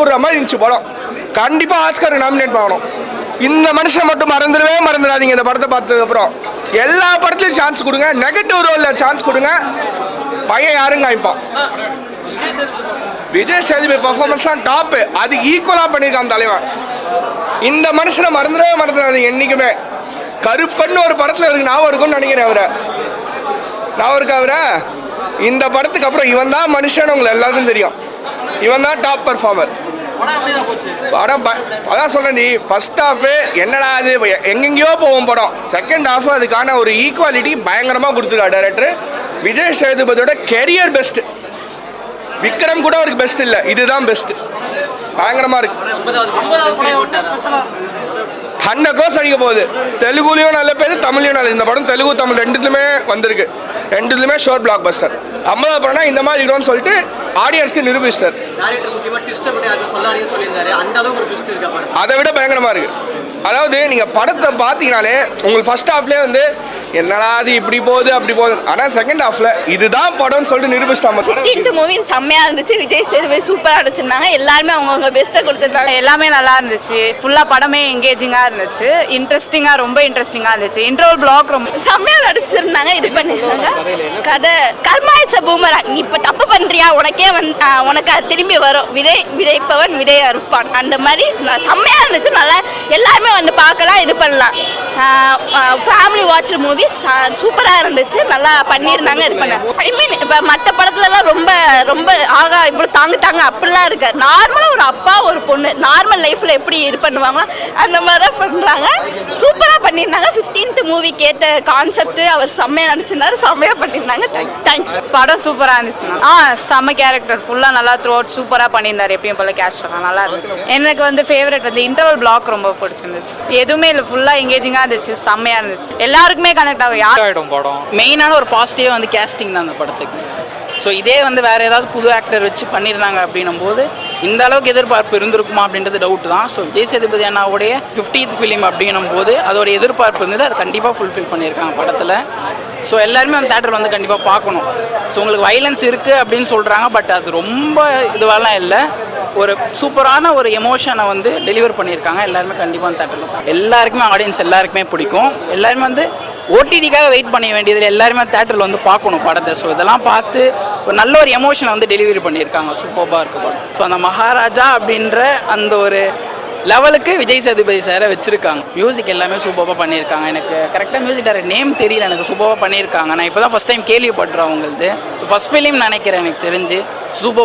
விடுற மாதிரி இருந்துச்சு படம். கண்டிப்பாக ஆஸ்கர் நாமினேட் பண்ணணும். இந்த மனுஷனை மட்டும் மறந்துடாதீங்க. இந்த படத்தை பார்த்ததுக்கப்புறம் எல்லா படத்துலையும் சான்ஸ் கொடுங்க. நெகட்டிவ் ரோலில் சான்ஸ் கொடுங்க. பையன் யாருங்க ஆயிப்பான். விஜய் சேதுபதி பர்ஃபார்மன்ஸ்லாம் டாப்பு. அது ஈக்குவலாக பண்ணியிருக்கான் தலைவன். இந்த மனுஷனை மறந்துடாதீங்க என்றைக்குமே. கருப்பன்னு ஒரு படத்தில் இருக்கு, ஞாபகம் இருக்கும்னு நினைக்கிறேன். ஞாபகம் இருக்கா அவரை? இந்த படத்துக்கு அப்புறம் இவன் தான் மனுஷன் உங்களுக்கு எல்லாருக்கும் தெரியும். இவன் தான் டாப் பர்ஃபார்மர். படம் அதான் சொல்கிறேன், நீ ஃபர்ஸ்ட் ஹாஃபு என்னடா அது எங்கெங்கேயோ போகும் படம். செகண்ட் ஹாஃபு அதுக்கான ஒரு ஈக்குவாலிட்டி பயங்கரமாக கொடுத்துருக்கா டைரக்டர். விஜய் சேதுபதியோட கெரியர் பெஸ்ட். விக்ரம் கூட அவருக்கு பெஸ்ட் இல்லை, இதுதான் பெஸ்ட். பயங்கரமாக இருக்கு. 100 crores அடிக்க போகுது. தெலுங்குலையும் நல்ல பேர், தமிழ்லையும் நல்ல. இந்த படம் தெலுங்கு தமிழ் ரெண்டுத்துலையுமே வந்திருக்கு. ரெண்டுத்துலையுமே ஷோர் பிளாக் பஸ்டர். 50 படம்னா இந்த மாதிரி இருக்கும்னு சொல்லிட்டு ஆடியன்ஸ்க்கு நிரூபிச்சிட்டார். அதை விட பயங்கரமாக இருக்கு. அதாவது நீங்கள் படத்தை பார்த்தீங்கனாலே உங்களுக்கு ஃபர்ஸ்ட் ஹாஃப்லேயே வந்து என்னடா அது இப்படி போகுது அப்படி போகுது. ஆனால் செகண்ட் ஹாஃப்ல இதுதான் படம்னு சொல்லிட்டு நிரூபிச்சிட்டாங்க. 15th மூவி செம்மையாக இருந்துச்சு. விஜய் சேதுபதி சூப்பராக நடிச்சிருந்தாங்க. எல்லாருமே அவங்கவுங்க பெஸ்ட்டை கொடுத்துருந்தாங்க. எல்லாமே நல்லா இருந்துச்சு. ஃபுல்லாக படமே எங்கேஜிங்காக இருந்துச்சு. இன்ட்ரெஸ்டிங்காக, ரொம்ப இன்ட்ரெஸ்டிங்காக இருந்துச்சு. இன்டர்வல் பிளாக் ரொம்ப செம்மையாக நடிச்சிருந்தாங்க. இது பண்ணிருந்தாங்க. கதை கர்மாயச பூமராங். நீ இப்போ தப்பு பண்ணுறியா, உனக்கே உனக்கு அது திரும்பி வரும். விதைப்பவன் விதையை அறுப்பான். அந்த மாதிரி செம்மையாக இருந்துச்சு. நல்லா எல்லாருமே வந்து பார்க்கலாம், இது பண்ணலாம். ஃபேமிலி வாட்ச் மூவி சூப்பராக இருந்துச்சு. நல்லா பண்ணியிருந்தாங்க. இது பண்ண ஐ மீன் இப்போ மற்ற படத்துலலாம் ரொம்ப ரொம்ப ஆகா இவ்வளோ தாங்க அப்படிலாம் இருக்கு. நார்மலாக ஒரு அப்பா ஒரு பொண்ணு நார்மல் லைஃப்பில் எப்படி இது பண்ணுவாங்களோ அந்த மாதிரி தான் பண்ணுறாங்க. சூப்பராக பண்ணியிருந்தாங்க. 15th மூவிக்கு ஏற்ற கான்செப்ட் அவர் செம்மையாக நடிச்சிருந்தாரு. செம்மையாக பண்ணியிருந்தாங்க. தேங்க்யூ. படம் சூப்பராக இருந்துச்சுண்ணா. செம்ம கேரக்டர் ஃபுல்லாக நல்லா த்ரூ அவுட் சூப்பராக பண்ணியிருந்தார். எப்பயும் போல கேரக்டர் நல்லா இருந்துச்சு. எனக்கு வந்து ஃபேவரட் வந்து இன்டர்வல் பிளாக் ரொம்ப பிடிச்சிருந்துச்சு. எதுவுமே இல்லை, ஃபுல்லாக எங்கேஜிங்காக இருந்துச்சு. செம்மையாக இருந்துச்சு. எல்லாருக்குமே கனெக்ட் ஆகும். யாரும் படம் மெயினான ஒரு பாசிட்டிவ் வந்து கேஸ்டிங் தான் அந்த படத்துக்கு. ஸோ இதே வந்து வேறு ஏதாவது புது ஆக்டர் வச்சு பண்ணியிருந்தாங்க அப்படின்னும் போது இந்த அளவுக்கு எதிர்பார்ப்பு இருந்திருக்குமா அப்படின்றது டவுட் தான். ஸோ விஜய் சேதுபதி அண்ணாவுடைய 50th ஃபிலிம் அப்படின்னும் போது அதோட எதிர்பார்ப்பு இருந்தது. அது கண்டிப்பாக ஃபுல்ஃபில் பண்ணியிருக்காங்க படத்தில். ஸோ எல்லாருமே அந்த தேட்டரில் வந்து கண்டிப்பாக பார்க்கணும். ஸோ உங்களுக்கு வைலன்ஸ் இருக்குது அப்படின்னு சொல்கிறாங்க, பட் அது ரொம்ப இதுவெல்லாம் இல்லை. ஒரு சூப்பரான ஒரு எமோஷனை வந்து டெலிவர் பண்ணியிருக்காங்க. எல்லாருமே கண்டிப்பாக அந்த தேட்டரில் எல்லாருக்குமே ஆடியன்ஸ் எல்லாருக்குமே பிடிக்கும். எல்லாருமே வந்து ஓடிடிக்காக வெயிட் பண்ண வேண்டியதில் எல்லாருமே தேட்டரில் வந்து பார்க்கணும் படத்தை. ஸோ இதெல்லாம் பார்த்து ஒரு நல்ல ஒரு எமோஷனை வந்து டெலிவரி பண்ணியிருக்காங்க. சூப்பராக இருக்கு படம். ஸோ அந்த மகாராஜா அப்படின்ற அந்த ஒரு லெவலுக்கு விஜய் சேதுபதி சாரை வச்சுருக்காங்க. மியூசிக் எல்லாமே சூப்பராக பண்ணியிருக்காங்க. எனக்கு கரெக்டாக மியூசிக் டைரக்டர் நேம் தெரியல, எனக்கு சூப்பராக பண்ணியிருக்காங்க. நான் இப்போ தான் ஃபஸ்ட் டைம் கேள்விப்படுறேன் அவங்களது. ஸோ ஃபஸ்ட் ஃபிலிம் நினைக்கிறேன் எனக்கு தெரிஞ்சு. சூப்பர்